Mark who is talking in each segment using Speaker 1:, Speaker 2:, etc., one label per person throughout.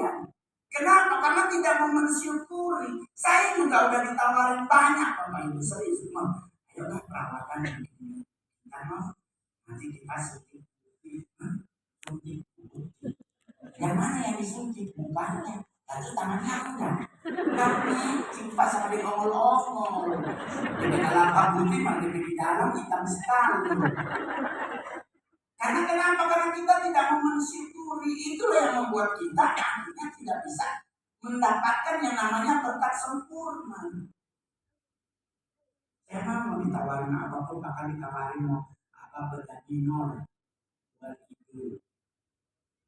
Speaker 1: demikian. Kenapa? Karena tidak mau mensyukuri. Saya juga udah ditawarin banyak Bapak Ibu, serius semua. Ayolah perawatan begini. Kita mau nanti kita suntik. Yang mana yang disuntik? Bukannya. Tapi tangannya enggak. Kami cimpak sama dia ongol-ongol. Jadi kelapa putih mandi di dalam hitam sekali. Karena kenapa? Karena kita tidak mau mensyukuri. Itulah yang membuat kita akhirnya tidak bisa mendapatkan yang namanya berkat sempurna. Saya mau ditawarin apapun, bahkan ditawarin mau apa berkat minor buat itu.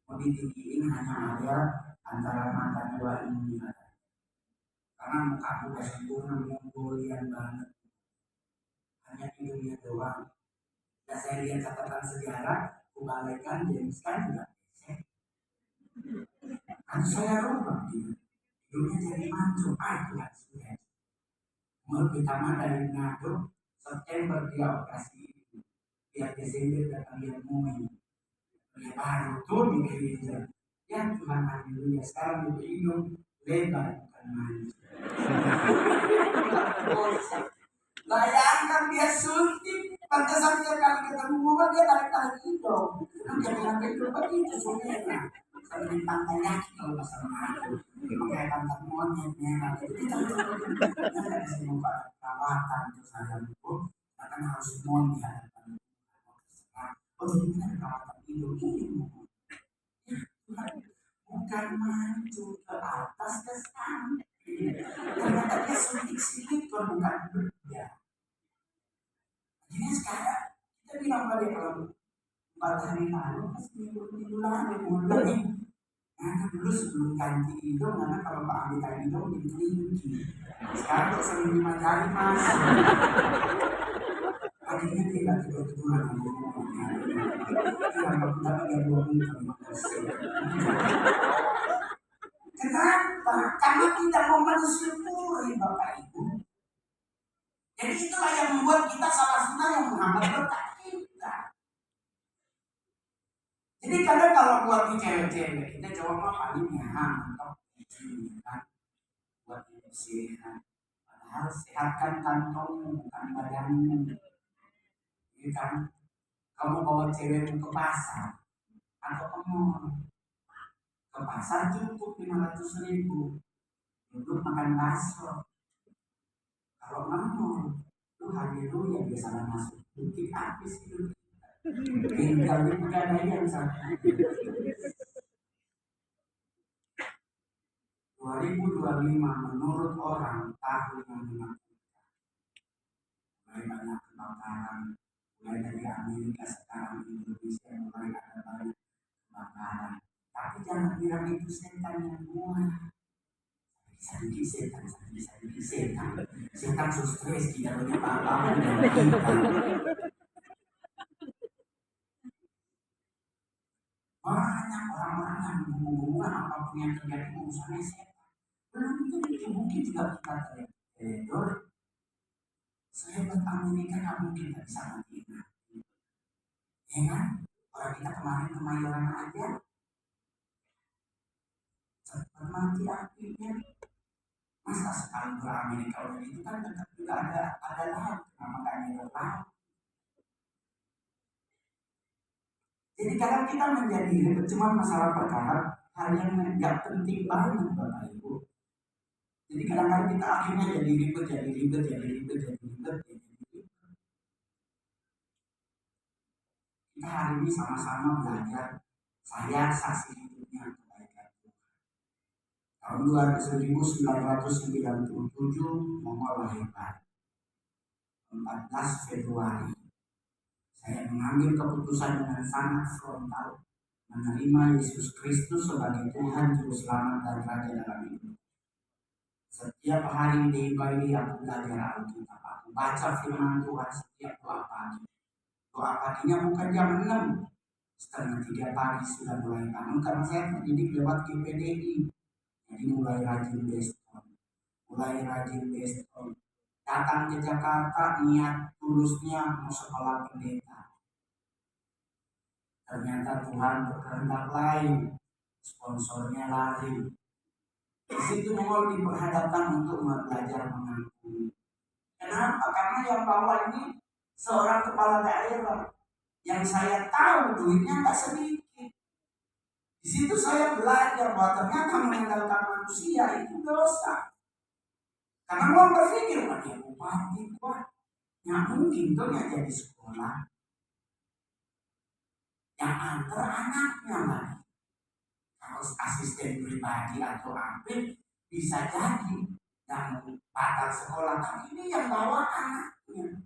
Speaker 1: Mau ditinggiin hanya ada antara mata dua ini. Karena muka udah sempurna, mulian banget. Hanya hidungnya doang. Dan saya lihat catatan sejarah, kebalikan James kan juga besek. Kan saya rubah gitu. Hidungnya jadi mancung, itu kan sudah. Mau pertama dari Nado, September dia operasi itu. Dia Desember datang dia mulai. Dia baru tuh di gereja. Ya Tuhan haleluya, sekarang di hidung lebar bukan mancung. Bayangkan dia suntik, pantesan dia kali ketemu mama dia tarik-tarik hidung. Dia bilang begitu begitu sebenarnya. Saya bintang tanya kalau pasal aku, pakai pantat monyet merah. Kita nggak bisa membuat perawatan untuk saya itu, karena harus monyet. Oh jadi kan perawatan hidung ini bukan mancung ke atas ke samping. Ternyata dia suntik-suntik bukan berbeda. Jadi sekarang kita bilang pada kalau 4 hari lalu, minggu lalu mulai. Nah dulu sebelum ganti hidung, karena kalau Pak ambil kain hidung jadi kelinci. Sekarang kok sering dimajari mas. Akhirnya dia nggak tidur-tiduran sama ngomongnya. Kenapa kita pakai 2 menit sama Kenapa? Karena tidak mau mensyukuri Bapak Ibu. Jadi itulah yang membuat kita salah satu yang menghambat berkat kita. Jadi kadang kalau buat di cewek-cewek kita coba mah paling ya mantap kan buat itu sehat. Padahal sehatkan kantongmu bukan badanmu. Jadi kan kamu bawa cewekmu ke pasar atau ke mall. Ke pasar cukup 500.000 untuk makan bakso. Kalau mau, lu haleluya biasa masuk bukit habis itu. Tinggal di negara yang satu. 2025 menurut orang tahun yang menakutkan. Mulai banyak kebakaran, mulai dari Amerika sekarang Indonesia mulai ada banyak kebakaran. Tapi jangan bilang itu setan yang buat. Sadiki setan. Setan stres tidak punya apa-apa dengan kita. Banyak orang-orang yang menghubungkan apapun yang terjadi urusannya setan. Belum tentu mungkin juga kita terjadi. Sehebat Amerika nggak mungkin kita bisa mati. Ya kan? Orang kita kemarin kemayoran aja. Cepat mati apinya. Masa sekali Amerika udah itu kan dekat juga ada laut, nama kami laut. Jadi kadang kita menjadi ribet cuma masalah perkara hal yang nggak penting banget Bapak Ibu. Jadi kadang-kadang kita akhirnya jadi ribet. Kita hari ini sama-sama belajar. Saya saksi hidupnya kebaikan Tuhan. Tahun 1997 Mongol lahirkan 14 Februari. Saya mengambil keputusan dengan sangat frontal menerima Yesus Kristus sebagai Tuhan Juru Selamat dan Raja dalam hidup. Setiap hari day by day aku belajar Alkitab. Aku baca firman Tuhan setiap doa pagi. Doa paginya bukan jam 6. Setengah 3 pagi sudah mulai bangun karena saya terdidik lewat GPDI. Jadi mulai rajin besok. Datang ke Jakarta niat tulusnya mau sekolah pendeta. Ternyata Tuhan berkehendak lain. sponsornya lari. Di situ Mongol diperhadapkan untuk belajar mengakui. Kenapa? Karena yang bawa ini seorang kepala daerah yang saya tahu duitnya nggak sedikit. Di situ saya belajar bahwa ternyata mengandalkan manusia itu dosa. Karena mau berpikir, wah dia bupati, wah yang mungkin tuh yang jadi sekolah, yang antar anaknya lagi. Kalau asisten pribadi atau apa bisa jadi yang batal sekolah, tapi ini yang bawa anaknya.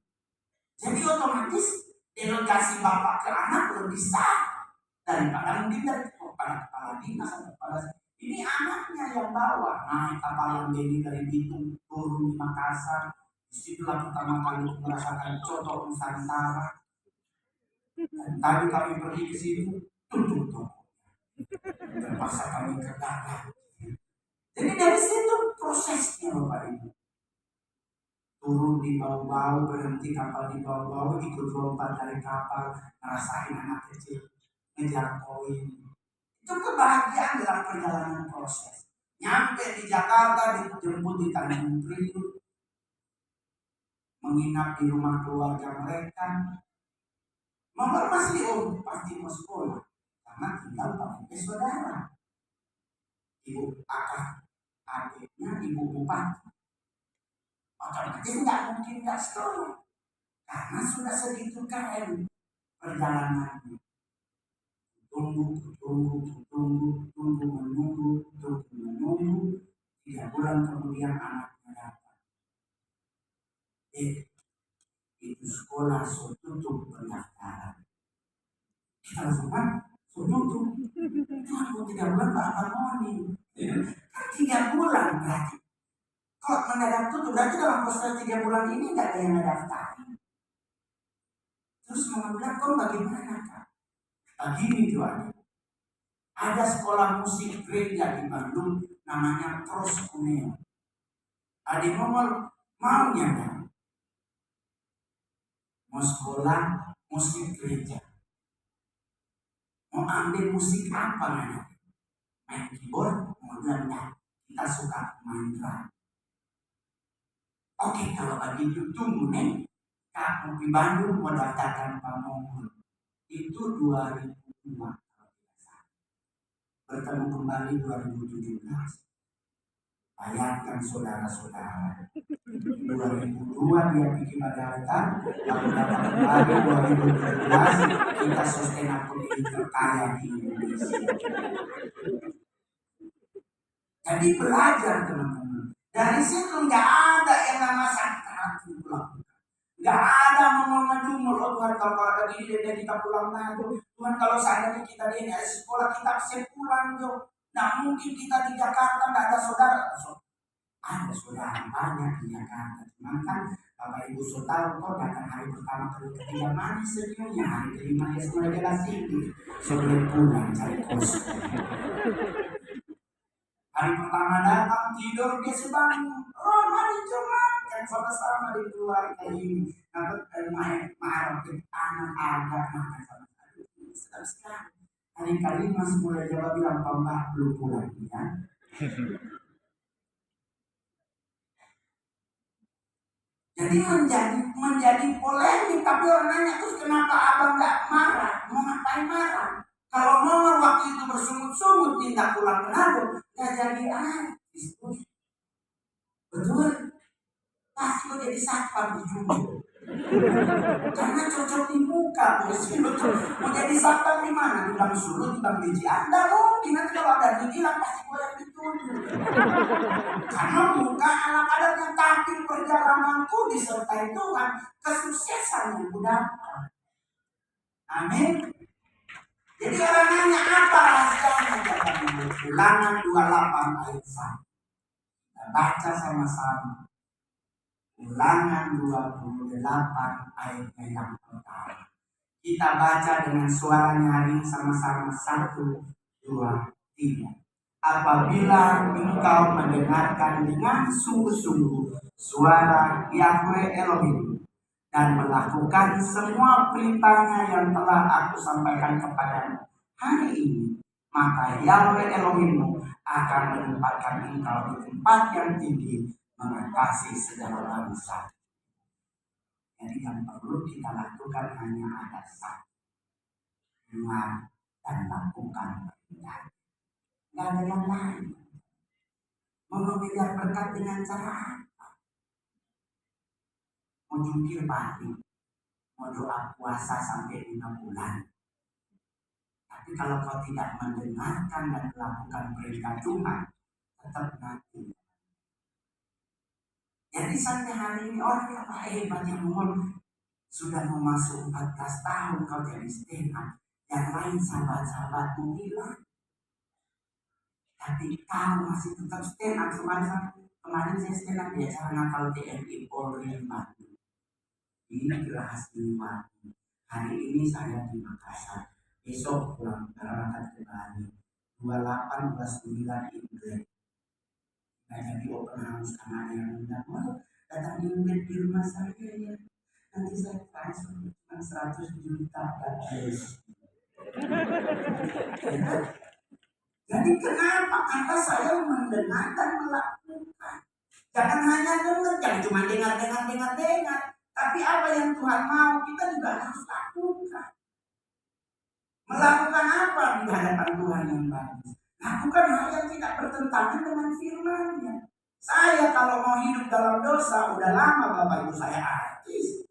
Speaker 1: Jadi otomatis delegasi bapak ke anak lebih sah daripada mungkin dari kepala dinas atau kepala. Ini anaknya yang bawa. Naik kapal yang dari Bitung turun di Makassar. Disitulah pertama kali merasakan contoh Nusantara. Dan tadi kami pergi ke situ, tutup. Terpaksa kami ke dalam. Jadi dari situ prosesnya Bapak Ibu. Turun di bau-bau, berhenti kapal di bau-bau, ikut lompat dari kapal, ngerasain anak kecil ngejar koin. Itu kebahagiaan dalam perjalanan proses. Nyampe di Jakarta, dijemput di Tanjung Priok, menginap di rumah keluarga mereka. Mama masih pasti mau sekolah karena tinggal pakai saudara. Ibu kakak, adiknya ibu bupati. Otomatis nggak mungkin nggak sekolah karena sudah segitu keren perjalanannya. Tunggu, menunggu. 3 bulan kemudian anaknya datang. Itu sekolah tutup pendaftaran. Kita semua tutup. Cuma 3 bulan Pak Harmoni. Kan 3 bulan berarti. Kalau mendadak tutup berarti dalam proses 3 bulan ini nggak ada yang mendaftarin. Terus mau bilang kok bagaimana Kak? Begini tuh ada sekolah musik gereja di Bandung namanya Pros Kuneo. Adik maunya kan? Mau sekolah musik gereja. Mau ambil musik apa namanya? Main keyboard, mau bilang kita suka main drum. Oke, kalau begitu tunggu nih. Kak di Bandung mau daftarkan Pak Mongol. Itu 2002. Bertemu kembali 2017. Bayangkan saudara-saudara. 2002 dia bikin data, lalu dapat kembali 2017 kita sustainable terkaya di Indonesia. Jadi belajar teman-teman. Dari situ nggak ada yang nama sakit hati pulang. Nggak ada ngomong-ngomong oh Tuhan kalau ada gini dan kita pulang nanti. Tuhan kalau seandainya kita di sekolah kita bisa pulang jo. Nah mungkin kita di Jakarta nggak ada saudara. Ada saudara banyak di Jakarta. Cuman kan Bapak Ibu saudara kok datang hari pertama ketiga manis sebenarnya hari kelima dia mulai jelas tinggi sebelum pulang cari kos. Hari pertama datang tidur dia sebangun. Oh mari cuma kan sama-sama di keluarga ini. Dapat maaf anak ada makan sama-sama. Sedap sekali. Hari kelima mulai jawab bilang Pak belum pulang ya. Jadi menjadi polemik, tapi orang nanya terus kenapa abang nggak marah? Mau ngapain marah? Kalau Momor waktu itu bersungut-sungut minta pulang Manado, nggak jadi artis. Betul? Pasti lo jadi satpam di Jumbo. Karena cocok di muka, mau jadi satpam di mana? Di Bang Sulu, di Bang Biji. Anda mungkin nanti kalau ada dibilang pasti gue yang ditunjuk. Karena muka anak-anak yang tampil perjalananku disertai Tuhan, kesuksesan yang kudapat. Amin. Jadi orang nanya apa rahasianya? Ulangan 28 ayat 1. Kita baca sama-sama. Ulangan 28 ayat yang pertama. Kita baca dengan suara nyaring sama-sama 1, 2, 3. Apabila engkau mendengarkan dengan sungguh-sungguh suara Yahweh Elohim dan melakukan semua perintahnya yang telah aku sampaikan kepadamu hari ini, maka Yahweh Elohimmu akan menempatkan engkau di tempat yang tinggi mengatasi segala bangsa. Jadi yang perlu kita lakukan hanya ada satu, dengar dan lakukan perintah. Tidak ada yang lain. Mau mengejar berkat dengan cara apa? Mau jungkir balik, mau doa puasa sampai 5 bulan. Tapi kalau kau tidak mendengarkan dan melakukan perintah Tuhan, tetap mati. Jadi sampai hari ini orang yang hebat yang sudah memasuk 14 tahun kau jadi stand up. Yang lain sahabat-sahabatmu hilang. Tapi kau masih tetap stand up. Kemarin saya stand up di acara Natal TNI Polri Bandung. Ini rahasia. Hari ini saya di Makassar. Besok pulang berangkat ke Bali. 28, 29 Inggris. Nah, jadi open house anak yang undang, datang di rumah saya ya. Nanti saya transfer cuma 100 juta guys. Jadi kenapa? Karena saya mendengar dan melakukan. Jangan hanya dengar, jangan cuma dengar. Tapi apa yang Tuhan mau kita juga harus lakukan. Melakukan apa di hadapan Tuhan yang bagus? Lakukan hal yang tidak bertentangan dengan firman-Nya. Saya kalau mau hidup dalam dosa, udah lama Bapak Ibu saya artis.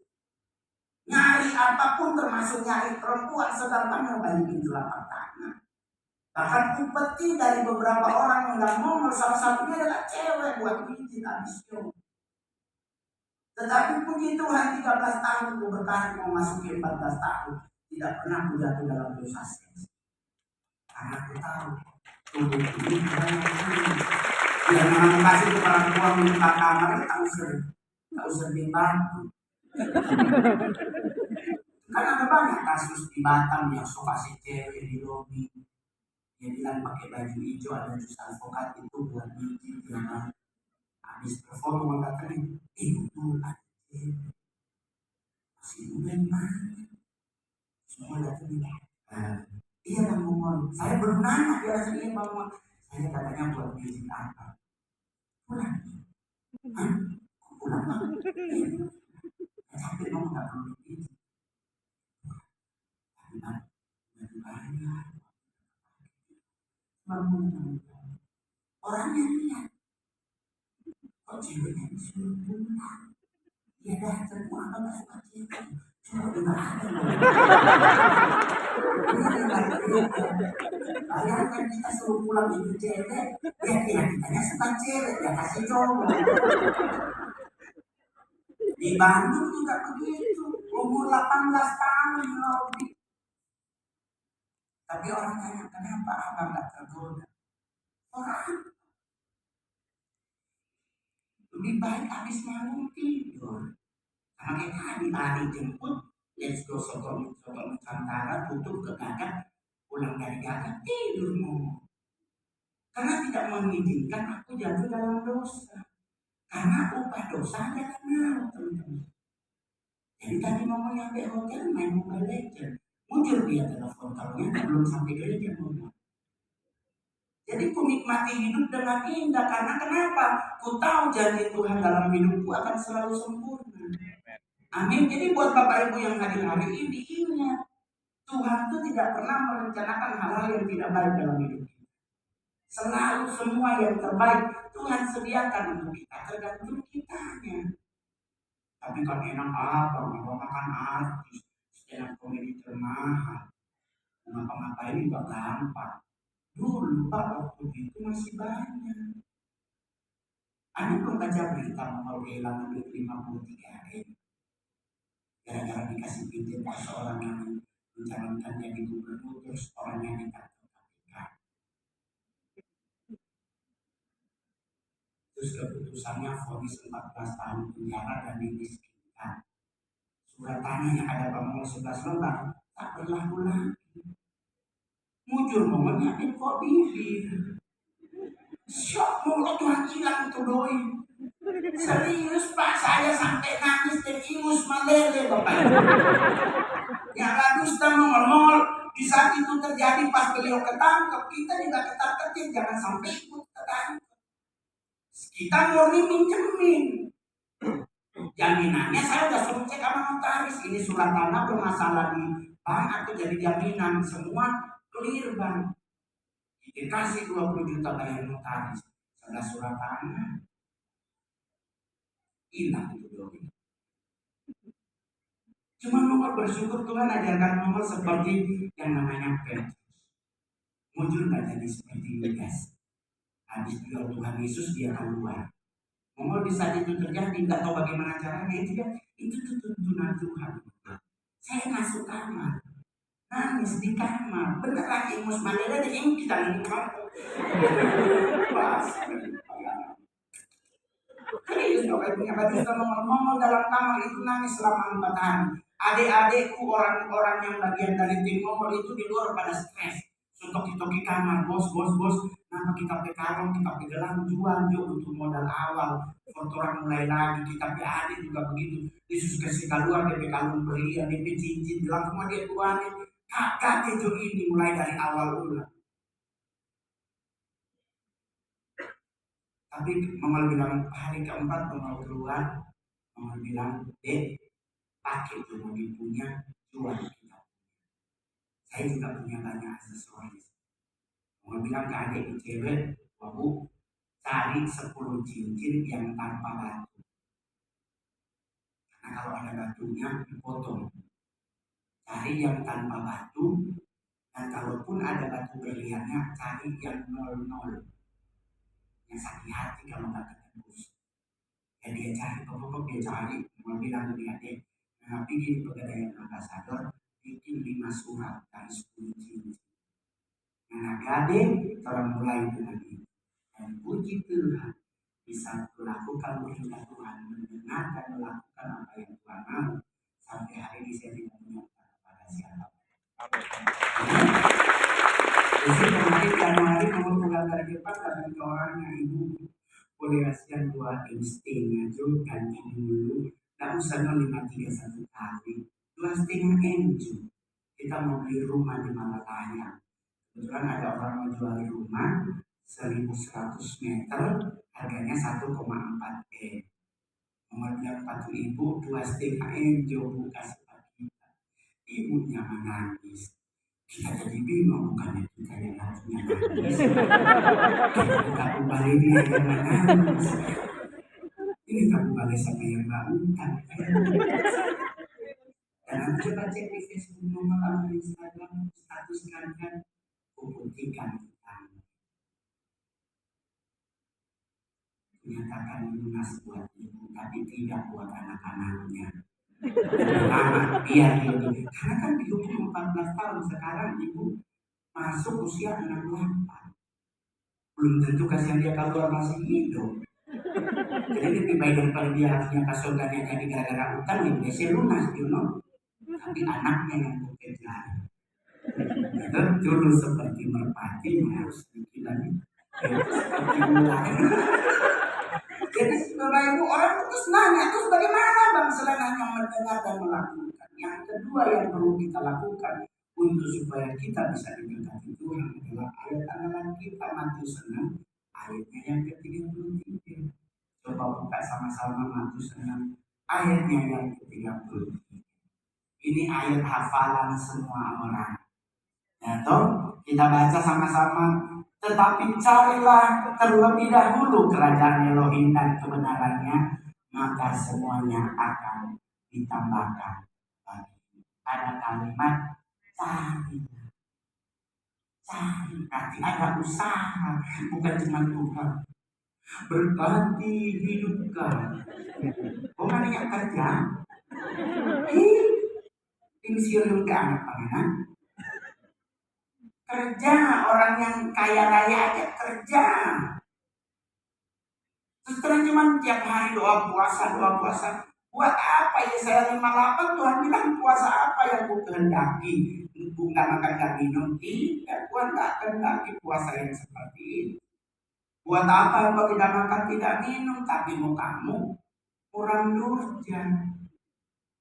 Speaker 1: Nyari apapun termasuk nyari perempuan sedang ngebalikin telapak tangan. Bahkan upeti dari beberapa orang yang ngomong salah satunya adalah cewek buat bikin abisio. Tetapi puji Tuhan 13 tahun aku bertahan mau masuki 14 tahun. Tidak pernah aku jatuh dalam dosa seks. Karena aku tahu tubuh ini yang memang kasih ke perempuan minta kamar tak usah dibantu. Kan ada banyak kasus di Batam yang suka si cewek di lobi. Dia bilang pakai baju hijau ada jus alpukat itu buat bikin dia kan. Habis perform mengatakan itu masih udah mana? Semua datang. Iya Bang Momon. Saya belum nanya dia rasanya Bang Momon. Saya katanya buat bikin apa? Pulang. Hah? Pulang Bang? Tapi Bang nggak perlu bikin. Tapi Bang, banyak. Bangun. Orangnya lihat. Kok ceweknya disuruh pulang? Dia datang, aku nggak suka cewek. Cuma nggak ada loh. Bayangkan kita suruh pulang itu cewek, ya kitanya suka cewek, ya kasih cowok. Di Bandung juga begitu, umur 18 tahun lebih. Tapi orang tanya kenapa abang gak tergoda? Orang lebih baik habis malam tidur. Karena kita hari jemput, let's go soto Nusantara, tutup ke Gagak, pulang dari Gagak tidur ngomong. Karena tidak mengizinkan aku jatuh dalam dosa. Karena upah dosa adalah maut, teman-teman. Jadi tadi ngomong yang di hotel main Mobile Legends, muncul dia telepon tahunya belum sampai gereja ngomong. Jadi ku nikmati hidup dengan indah karena kenapa? Ku tahu janji Tuhan dalam hidupku akan selalu sempurna. Amin. Jadi buat Bapak Ibu yang hadir hari ini ingat, Tuhan itu tidak pernah merencanakan hal-hal yang tidak baik dalam hidup kita. Selalu semua yang terbaik Tuhan sediakan untuk kita, tergantung kitanya. Tapi kalau enak apa, mau makan artis, stand komedi termahal, ngapa-ngapain juga gampang. Dulu Pak waktu itu masih banyak. Anda belum baca berita mau kehilangan duit 53 M. Gara-gara dikasih pinjam seorang yang mencalonkan jadi gubernur terus orangnya ditangkap KPK. Terus keputusannya vonis 14 tahun penjara dan dimiskinkan. Surat tanah yang ada pada 11 lembar tak berlaku lagi. Muncul momennya kok bibir. Syok mulut Tuhan hilang itu doi. Serius Pak, saya sampai nangis dan ingus meleleh Bapak. Ya bagus kita mongol-mongol Di saat itu terjadi pas beliau ketangkep, kita juga ketar-ketir, jangan sampai ikut ketangkep. Kita murni minjemin. Jaminannya saya udah suruh cek sama notaris, ini surat tanah bermasalah di bank atau jadi jaminan, semua clear bang. Dikasih 20 juta bayar notaris, sudah surat tanah, hilang itu doang. Cuma nomor bersyukur Tuhan ajarkan nomor seperti yang namanya Petrus. Muncul nggak jadi seperti Yudas. Habis jual Tuhan Yesus dia keluar. Nomor di saat itu terjadi nggak tahu bagaimana caranya itu ya, itu tuntunan Tuhan. Saya masuk kamar, nangis di kamar, beneran Imus Mandela dan yang kita di kamar. Serius dong, punya Batista ngomong dalam kamar itu nangis selama 4 hari. Adik-adikku orang-orang yang bagian dari tim ngomong itu di luar pada stres. Suntok-suntok kamar, bos. Nama kita pekarong, kita pegelang, jual untuk modal awal. Fotoran mulai lagi, kita adik juga begitu. Yesus kasih keluar, DP kalung berlian, DP cincin, gelang semua dia tuanin. Kakak itu ini mulai dari awal ulang. Tapi Mama bilang hari keempat mau keluar, Mama bilang, pakai itu mau punya, jual kita. Saya juga punya banyak aksesoris. Mama bilang ke adik cewek, Bu, cari 10 cincin yang tanpa batu. Karena kalau ada batunya dipotong. Cari yang tanpa batu, dan kalaupun ada batu berliannya, cari yang 00. Yang sakit hati kalau nggak ketembus. Ya dia cari, pokok dia cari. Mau bilang ke dia, bikin pegadaian ambasador, bikin 5 surat dari 10 cincin. Nah, gading telah mulai dengan itu. Dan puji Tuhan, bisa melakukan kehendak Tuhan, mendengar dan melakukan apa yang Tuhan mau. Sampai hari ini saya tidak punya kepada siapa. Jadi kemarin Januari nomor pulang dari Jepang datang ke orangnya, Ibu boleh kasihan buat instingnya juga ganti dulu, tak usah 531 kali 2,5 inch. Kita mau beli rumah di Malataya, kebetulan ada orang mau jual rumah 1.100 meter, harganya 1,4 M. Nomor bilang 4.000, 2,5 inch buka seperti kita. Ibunya menangis. Kita jadi bingung, bukannya kita yang harusnya nangis. Kita kembali dia yang menangis. Ini tak kembali sampai yang bangun. Dan aku coba cek di Facebook nomor atau Instagram, status kalian buktikan kita. Menyatakan lunas buat ibu, tapi tidak buat anak-anaknya. Pertama, biar dia karena kan dihukum 14 tahun, sekarang ibu masuk usia 68. Belum tentu kasihan dia keluar masih hidup. Jadi lebih baik daripada dia harusnya kasurkannya jadi gara-gara utang, yang biasa lunas, tapi anaknya yang bekerja. Itu dulu seperti merpati harus dikilannya seperti mulai. Jadi Bapak Ibu orang terus nanya, terus bagaimana bang selain hanya mendengar dan melakukan? Yang kedua yang perlu kita lakukan untuk supaya kita bisa didekati Tuhan adalah ayat andalan kita, Matius 6 ayatnya yang ke-33. Coba buka sama-sama Matius 6 ayatnya yang ke-33. Ini ayat hafalan semua orang. Ya toh, kita baca sama-sama. Tetapi carilah terlebih dahulu kerajaan Elohim dan kebenarannya, maka semuanya akan ditambahkan. Ada kalimat cari, nanti ada usaha, bukan cuma Tuhan berkati hidupkan. Bukan yang kerja. Ini siurun ke anak pangeran. Kerja, orang yang kaya raya aja kerja. Terus terang cuma tiap hari doa puasa. Buat apa ya saya 58 Tuhan bilang puasa apa yang ku kehendaki? Ku nggak makan nggak minum, tidak. Tuhan nggak kehendaki puasa yang seperti ini. Buat apa engkau tidak makan tidak minum, tapi mau kamu kurang durja.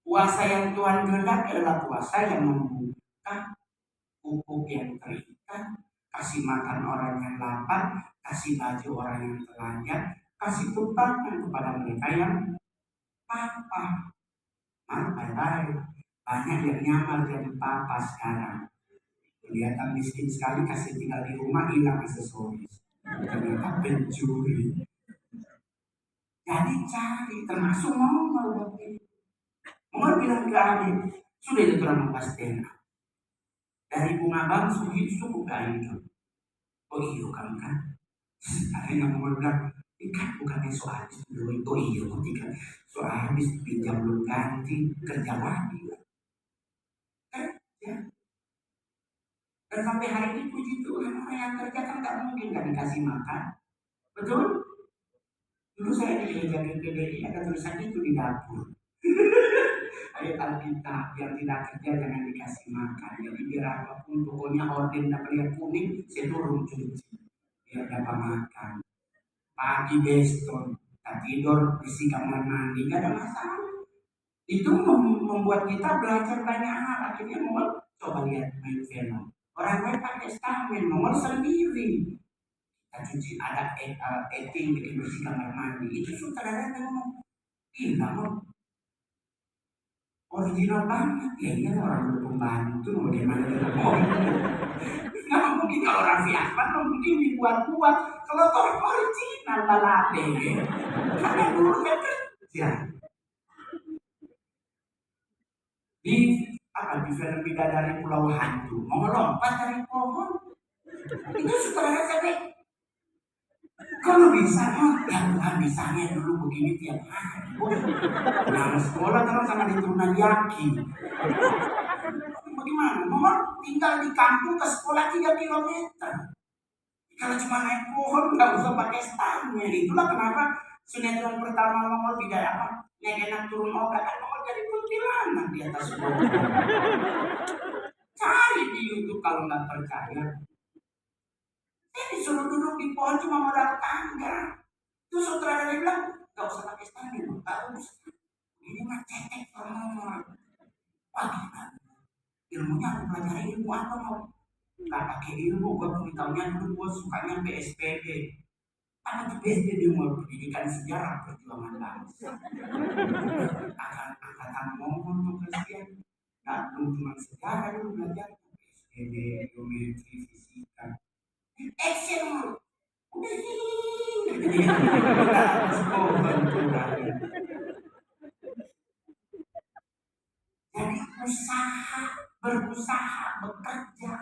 Speaker 1: Puasa yang Tuhan kehendaki adalah puasa yang membuka pupuk yang terikat, kasih makan orang yang lapar, kasih baju orang yang telanjang, kasih tumpangan kepada mereka yang papa. Bye-bye. Banyak yang nyamar jadi papa sekarang. Kelihatan miskin sekali, kasih tinggal di rumah, hilang aksesoris. Ternyata pencuri. Jadi cari, termasuk Momol. Momol bilang ke adik, sudah itu terang pastena. Dari bunga bang cukup gak itu? Oh iya kan? Akhirnya Momol bilang, ikan bukannya so habis dulu. Oh iya, ketika so habis pinjam belum ganti, kerja lagi. Ya. Dan sampai hari ini puji Tuhan, orang yang kerja kan gak mungkin gak dikasih makan. Betul? Dulu saya di gereja GPDI ada tulisan itu di dapur. Ayat Alkitab, yang tidak kerja jangan dikasih makan. Jadi biar apapun, pokoknya orden dapat lihat kuning, saya turun cuci. Biar dapat makan. Pagi beston, tak tidur isi kamar mandi, gak ada masalah. Itu membuat kita belajar banyak hal. Akhirnya mau coba lihat main film. Orang lain pakai stamen, nomor sendiri. Kita cuci ada eting bikin bersih kamar mandi. Itu sutradara ngomong, gila mau original banget. Ya iya orang pembantu bagaimana dia ngomong. Nggak mungkin kalau Raffi Ahmad mungkin dibuat-buat. Kalau orang original balade, karena dulu kan kerja. Di di film Bidadari Pulau Hantu mau lompat dari pohon itu sutradara sampai kalau bisa ya Tuhan bisanya dulu begini tiap hari pulang sekolah terus sama diturunan yakin bagaimana nomor tinggal di kampung ke sekolah 3 kilometer kalau cuma naik pohon nggak usah pakai stangnya itulah kenapa sinetron pertama nomor tidak apa yang enak turun obat kan nomor jadi kuntilanak di atas pohon. Cari di YouTube kalau nggak percaya. Saya disuruh duduk di pohon cuma modal tangga. Terus sutradara bilang nggak usah pakai stangnya, nggak usah. Ini mah cetek nomor. Wah gimana? Ilmunya aku pelajari ilmu apa mau? Nggak pakai ilmu, gue pengetahuannya dulu gue sukanya PSPD. Apa tuh PSPD mau pendidikan sejarah perjuangan bangsa. Angkatan ngomong tuh Kristen. Nggak belum cuma sejarah dulu belajar PSPD, geometri, fisika. Action udah jadi berusaha, bekerja,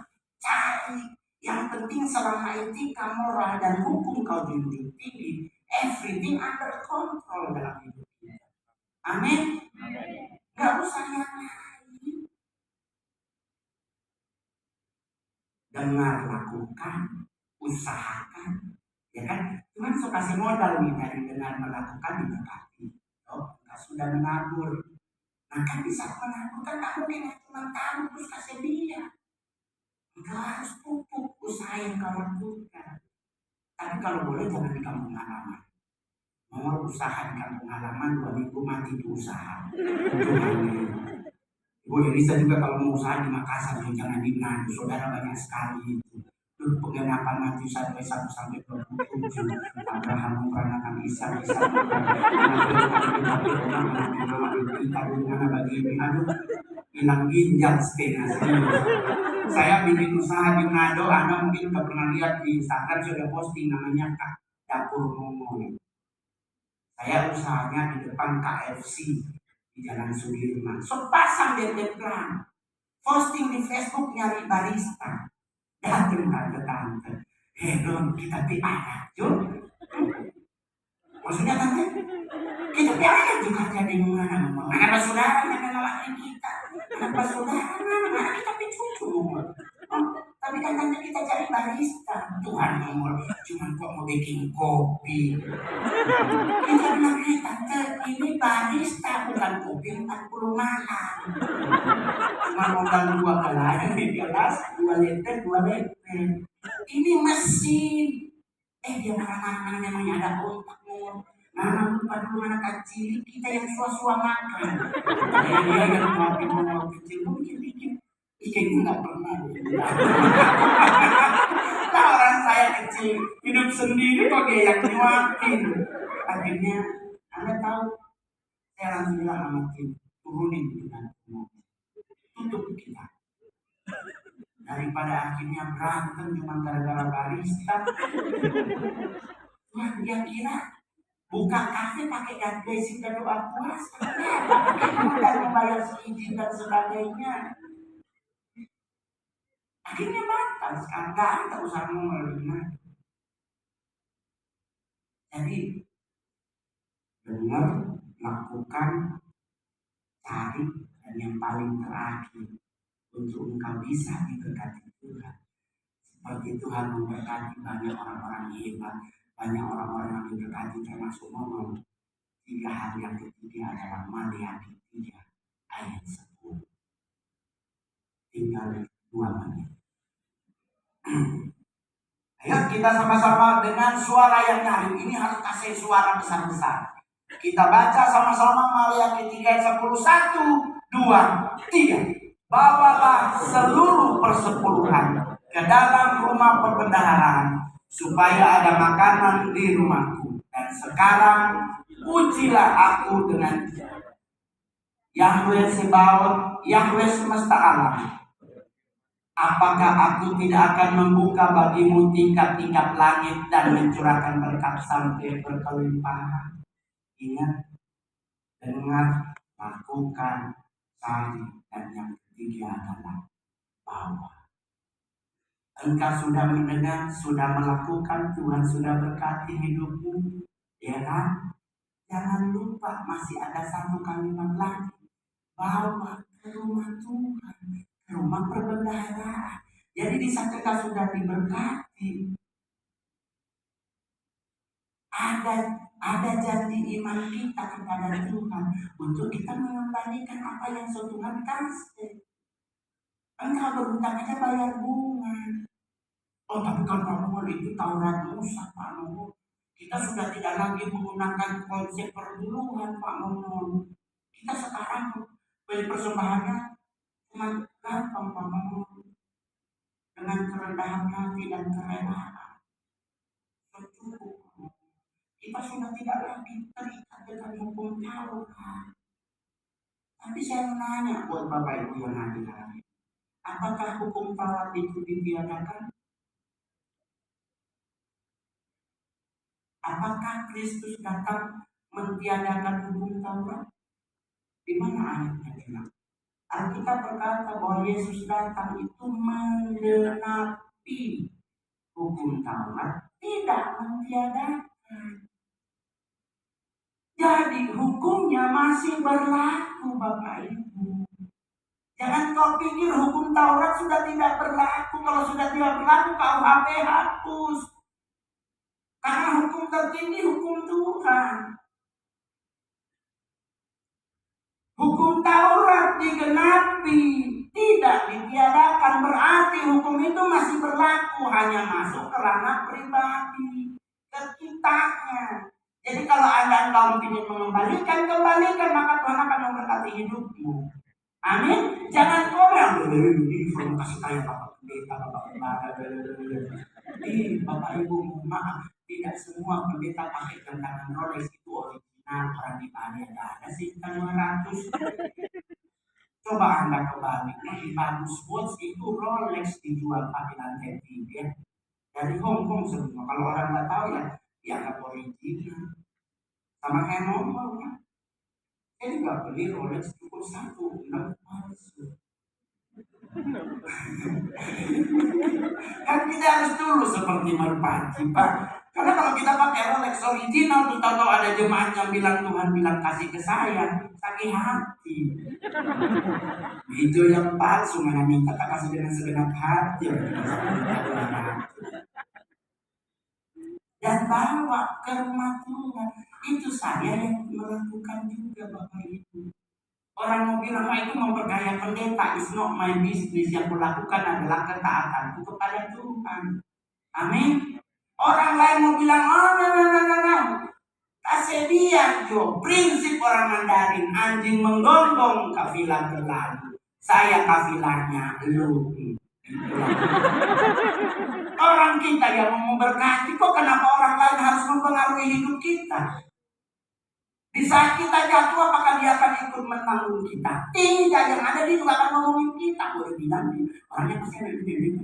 Speaker 1: cari. Yang penting selama etika, moral, dan hukum kau junjung tinggi, everything under control dalam hidup kita. Amin. Gak usah yang lain. Dengar, lakukan, usahakan, ya kan? Cuman suka kasih modal nih dari dengar melakukan diberkati. Oh, sudah menabur. Nah kan bisa menabur kan tak mungkin cuma tabur terus kasih dia. Engkau harus pupuk usaha yang kau lakukan. Tapi kalau boleh jangan di kampung halaman. Mau usaha di kampung halaman 2 minggu mati di usaha. Ibu Elisa juga kalau mau usaha di Makassar jangan di Manado. Saudara banyak sekali itu. Penggenapan mati 1 sampai 27. Abraham memperanakan Ishak kita dengan bagi ini aduh hilang ginjal setengah. Saya bikin usaha di Manado, Anda mungkin udah pernah lihat di Instagram sudah posting namanya Kak Dapur Momol. Saya usahanya di depan KFC di Jalan Sudirman. So pasang DP plan, posting di Facebook nyari barista. Datang tante-tante, Don kita piara, Jun. Maksudnya tante, kita piara juga jadi mana? Apa saudara yang lelaki kita? Apa saudara mana kita cucu? Tapi kan tante kita cari barista. Tuhan nomor, cuma kok mau bikin kopi. Kita bilang, tante ini barista bukan kopi 40 mahal. Cuma modal 2 gelas, 2 liter. Ini mesin. Dia marah-marah memangnya ada otak mau. Nah, lupa dulu anak kecil kita yang suah-suah makan. Dia yang mau kecil mungkin. Kayaknya nggak pernah. Nah, orang saya kecil hidup sendiri kok dia yang nyuapin. Akhirnya Anda tahu, saya langsung bilang sama tim, turunin kita, tutup kita. Daripada akhirnya berantem cuma gara-gara barista. Wah, dia kira buka kafe pakai basic dan doa puasa, pakai modal membayar izin dan sebagainya. Akhirnya batal sekarang, nggak ada usaha memelihara. Jadi dengar, lakukan, cari, dan yang paling terakhir untuk engkau bisa diberkati Tuhan. Seperti Tuhan memberkati banyak orang-orang hebat, banyak orang-orang yang diberkati termasuk Momo. 3 hal yang ketiga adalah Maliaki 3 ayat 10. Tinggal 2 menit. Ayo kita sama-sama dengan suara yang nyaring. Ini harus kasih suara besar-besar. Kita baca sama-sama Maliaki 3 ayat 10. 1, 2, 3. Bawalah seluruh persepuluhan ke dalam rumah perbendaharaan supaya ada makanan di rumahku. Dan sekarang pujilah aku dengan Yahweh Sebaot, Yahweh semesta alam. Apakah aku tidak akan membuka bagimu tingkap-tingkap langit dan mencurahkan berkat sampai berkelimpahan? Ingat, dengar, lakukan, cari, dan yang ketiga adalah bawa. Engkau sudah mendengar, sudah melakukan, Tuhan sudah berkati hidupmu, ya kan? Jangan lupa masih ada satu kalimat lagi. Bawa ke rumah Tuhan, ke rumah perbendaharaan. Jadi di saat kita sudah diberkati, ada janji iman kita kepada Tuhan untuk kita mengembalikan apa yang Tuhan kasih. Engkau berhutang aja bayar bunga. Oh, tapi kalau Pak Mongol itu Taurat Musa, Pak Mongol. Kita sudah tidak lagi menggunakan konsep perburuan, Pak Mongol. Kita sekarang beri persembahannya cuma gampang, Pak Mongol. Dengan kerendahan hati dan kerelaan. Cukup. Kita sudah tidak lagi terikat dengan hukum Taurat. Tapi saya menanya buat Bapak Ibu yang hadir, apakah hukum Taurat itu ditiadakan? Apakah Kristus datang mentiadakan hukum Taurat? Di mana ayatnya bilang? Alkitab berkata bahwa Yesus datang itu menggenapi hukum Taurat, tidak mentiadakan. Jadi hukumnya masih berlaku, Bapak Ibu. Jangan kau pikir hukum Taurat sudah tidak berlaku. Kalau sudah tidak berlaku, KUHP hapus. Karena hukum tertinggi hukum Tuhan. Hukum Taurat digenapi, tidak ditiadakan, berarti hukum itu masih berlaku, hanya masuk ke ranah pribadi, ke kitanya. Jadi kalau Anda ingin mengembalikan, kembalikan, maka Tuhan akan memberkati hidupmu. Amin. Jangan komen, ini belum kasih kaya Bapak Pendeta, Bapak Pendeta. Bapak Ibu, maaf, tidak semua pendeta pakai tangan Rolex itu original. Orang di Bali ada sih 500. Coba Anda kembali, lebih bagus watch itu Rolex dijual pakai lantai 3 dari Hong Kong semua. Kalau orang nggak tahu ya dianggap original. Sama kayak ngomong ya. Saya nggak beli Rolex cukup 1, enggak palsu. Kan kita harus dulu seperti merpati, Pak. Karena kalau kita pakai Rolex original, kita tahu ada jemaat yang bilang Tuhan bilang kasih ke saya, sakit hati. Itu yang palsu, mana minta kasih dengan segenap hati. Dan bawa ke rumah Tuhan. Itu saya yang melakukan juga, Bapak Ibu. Orang mau bilang, itu memperkaya pendeta, is not my business. Yang kulakukan adalah ketaatanku kepada Tuhan. Amin. Orang lain mau bilang, no. Kasih dia, Jo. Prinsip orang Mandarin, anjing menggonggong, kafilah berlalu. Saya kafilahnya lu. Orang kita yang mau memberkati, kok kenapa orang lain harus mempengaruhi hidup kita? Di saat kita jatuh, apakah dia akan ikut menanggung kita? Tidak, yang ada dia juga akan ngomongin kita. Boleh bilang, orangnya pasti ada gitu.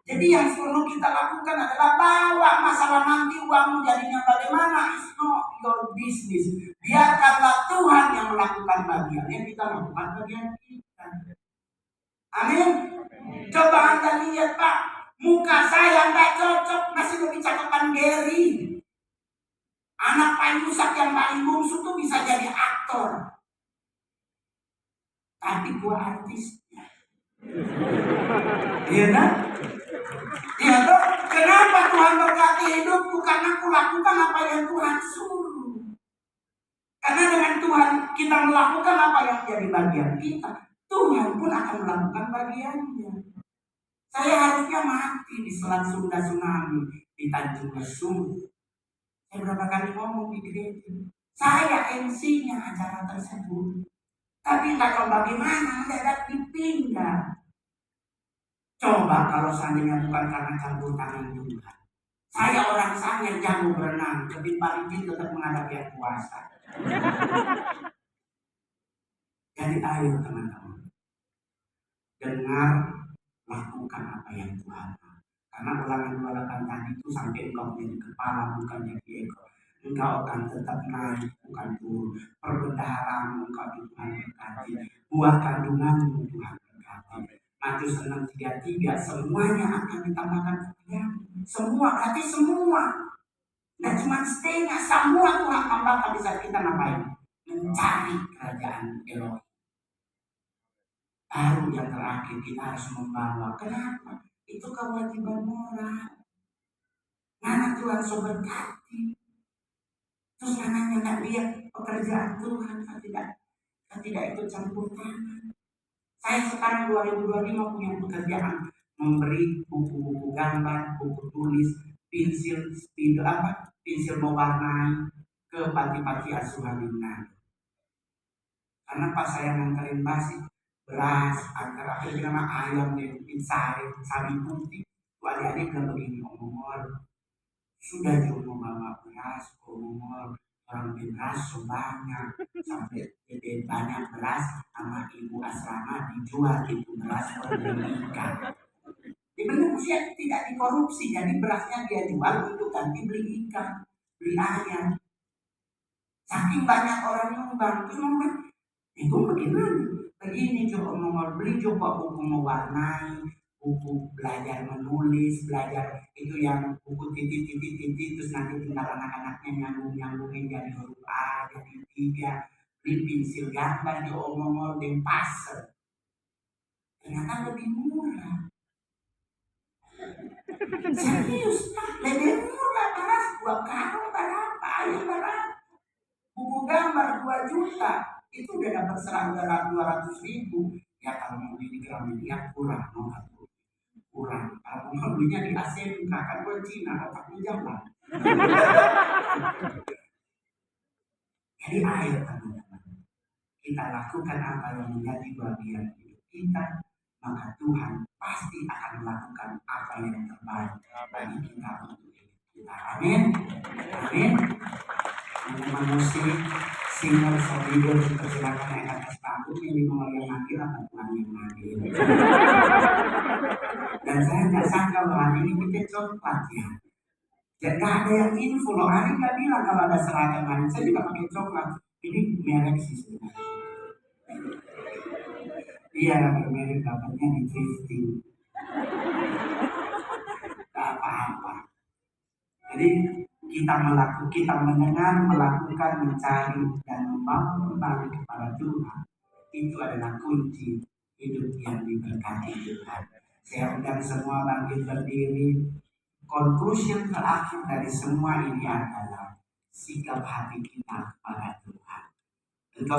Speaker 1: Jadi yang perlu kita lakukan adalah bawa masalah nanti uangmu jadinya bagaimana, it's not your business. Biarkanlah Tuhan yang melakukan bagiannya, kita lakukan bagian kita. Amin. Coba Anda lihat Pak, muka saya nggak cocok, masih lebih cakapan Gary. Anak Pak Yusak yang paling bungsu tuh bisa jadi aktor. Tapi gua artisnya. Iya kan? Iya toh? Kenapa Tuhan berkati hidupku? Karena aku lakukan apa yang Tuhan suruh. Karena dengan Tuhan kita melakukan apa yang menjadi bagian kita, Tuhan pun akan melakukan bagiannya. Saya harusnya mati di Selat Sunda Tsunami, di Tanjung Lesung. Saya berapa kali ngomong di gereja. Saya MC-nya acara tersebut. Tapi nggak tahu bagaimana mendadak dipindah. Coba kalau seandainya bukan karena campur tangan Tuhan. Saya orang sangat jago berenang, lebih paling tetap menghadapi yang kuasa. Jadi ayo teman-teman, dengar, lakukan apa yang Tuhan mau. Karena Ulangan 28 tadi itu sampai engkau menjadi kepala bukan jadi ekor. Engkau akan tetap naik bukan turun. Perbendaharaan engkau Tuhan berkati. Buah kandunganmu Tuhan berkati. Matius 6:33 semuanya akan ditambahkan kepadamu. Semua berarti semua. Dan cuma setengah, semua Tuhan tambahkan di saat kita ngapain? Mencari kerajaan Elohim. Baru yang terakhir kita harus membawa. Kenapa? Itu kewajiban moral. Mana Tuhan so berkati. Terus anaknya nggak lihat pekerjaan Tuhan, tidak ikut campur tangan. Saya sekarang 2025 punya pekerjaan memberi buku-buku gambar, buku tulis, pensil mewarnai ke panti-panti asuhan di Manado. Karena pas saya nganterin basi beras, antara akhirnya nama ayam dan sari putih, adik-adik bilang begini, ngomong sudah cuma bawa beras, ngomong orang beras sebanyak sampai jadi banyak beras sama ibu asrama dijual itu beras ikan. Di benar usia tidak dikorupsi, jadi berasnya dia jual untuk ganti beli ikan, beli ayam. Saking banyak orang nyumbang, terus ngomong, itu bagaimana? Begini coba mau beli coba buku mewarnai, buku belajar menulis, belajar itu yang buku titik terus nanti tinggal anak-anaknya nyambungin jadi huruf A, jadi 3, beli pensil gambar diomong-omong dan pasir. Ternyata lebih murah. Serius, lebih murah beras 2 karung berapa, ayam berapa? Buku gambar 2 juta. Itu udah dapat serangga 200.000. Ya kalau mau beli di Gramedia kurang, kurang. Kalau mau belinya di ASEAN kan gue Cina, otaknya jalan. Jadi ayo teman-teman, kita lakukan apa yang menjadi bagian hidup kita, maka Tuhan pasti akan melakukan apa yang terbaik bagi kita untuk hidup kita. Amin. Amin. Teman-teman musik, singer, leader, silakan yang atas panggung ini mau yang hadir atau Tuhan yang hadir. Dan saya nggak sangka bahwa hari ini kita coklat ya. Dan nggak ada yang info loh. Hari nggak bilang kalau ada seragam hari. Saya juga pakai coklat. Ini merek sih sebenarnya. Iya, merek dapatnya di thrifting. Gak apa-apa. Jadi kita mendengar, melakukan, mencari dan membangun kembali kepada Tuhan. Itu adalah kunci hidup yang diberkati Tuhan. Saya undang semua bangkit berdiri. Conclusion terakhir dari semua ini adalah sikap hati kita kepada Tuhan. Engkau